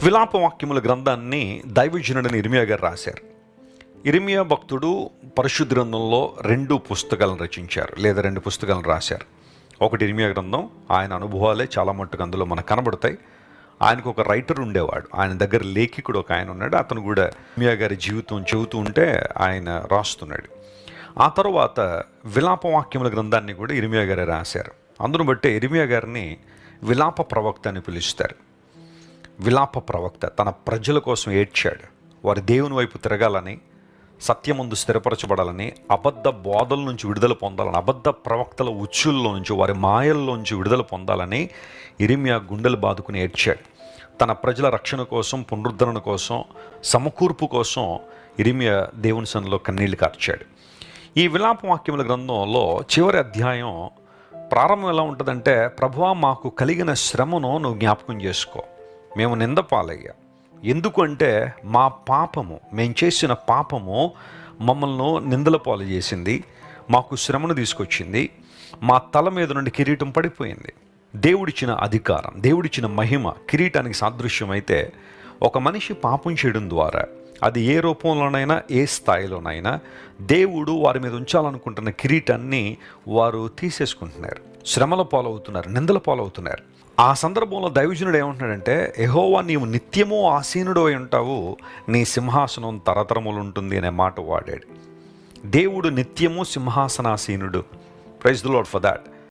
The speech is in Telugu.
విలాపవాక్యముల గ్రంథాన్ని దైవజనుడైన ఇర్మియా గారు రాశారు. ఇర్మియా భక్తుడు పరిశుద్ధ గ్రంథంలో 2 పుస్తకాలను రచించారు, లేదా 2 పుస్తకాలను రాశారు. ఒకటి ఇర్మియా గ్రంథం, ఆయన అనుభవాలే చాలా మట్టుకు అందులో మనకు కనబడతాయి. ఆయనకు ఒక రైటర్ ఉండేవాడు, ఆయన దగ్గర లేఖికుడు ఒక ఆయన ఉన్నాడు. అతను కూడా ఇర్మియా గారి జీవితం చెబుతూ ఉంటే ఆయన రాస్తున్నాడు. ఆ తర్వాత విలాపవాక్యముల గ్రంథాన్ని కూడా ఇర్మియా గారే రాశారు. అందును బట్టే ఇర్మియా గారిని విలాప ప్రవక్త అని పిలుస్తారు. విలాప ప్రవక్త తన ప్రజల కోసం ఏడ్చాడు. వారి దేవుని వైపు తిరగాలని, సత్యమందు స్థిరపరచబడాలని, అబద్ధ బోధల నుంచి విడుదల పొందాలని, అబద్ధ ప్రవక్తల ఉచ్చుల్లో నుంచి, వారి మాయల్లోంచి విడుదల పొందాలని ఇర్మియా గుండెలు బాదుకుని ఏడ్చాడు. తన ప్రజల రక్షణ కోసం, పునరుద్ధరణ కోసం, సమకూర్పు కోసం ఇర్మియా దేవుని సన్నిధిలో కన్నీళ్లు కార్చాడు. ఈ విలాపవాక్యముల గ్రంథంలో చివరి అధ్యాయం ప్రారంభం ఎలా ఉంటుందంటే, ప్రభువా మాకు కలిగిన శ్రమను నువ్వు జ్ఞాపకం చేసుకో, మేము నిందపాలయ్యా. ఎందుకంటే మా పాపము, మేము చేసిన పాపము మమ్మల్ని నిందల పాలు చేసింది, మాకు శ్రమను తీసుకొచ్చింది, మా తల మీద నుండి కిరీటం పడిపోయింది. దేవుడిచ్చిన అధికారం, దేవుడిచ్చిన మహిమ కిరీటానికి సాదృశ్యం అయితే, ఒక మనిషి పాపం చేయడం ద్వారా అది ఏ రూపంలోనైనా, ఏ స్థాయిలోనైనా దేవుడు వారి మీద ఉంచాలనుకుంటున్న కిరీటాన్ని వారు తీసేసుకుంటున్నారు, శ్రమల పాలవుతున్నారు, నిందల పాలవుతున్నారు. ఆ సందర్భంలో దైవజనుడు ఏమంటున్నాడంటే, యెహోవా నీవు నిత్యము ఆసీనుడు అయి ఉంటావు, నీ సింహాసనం తరతరములు ఉంటుంది అనే మాట వాడాడు. దేవుడు నిత్యము సింహాసనాసీనుడు. Praise the Lord for that.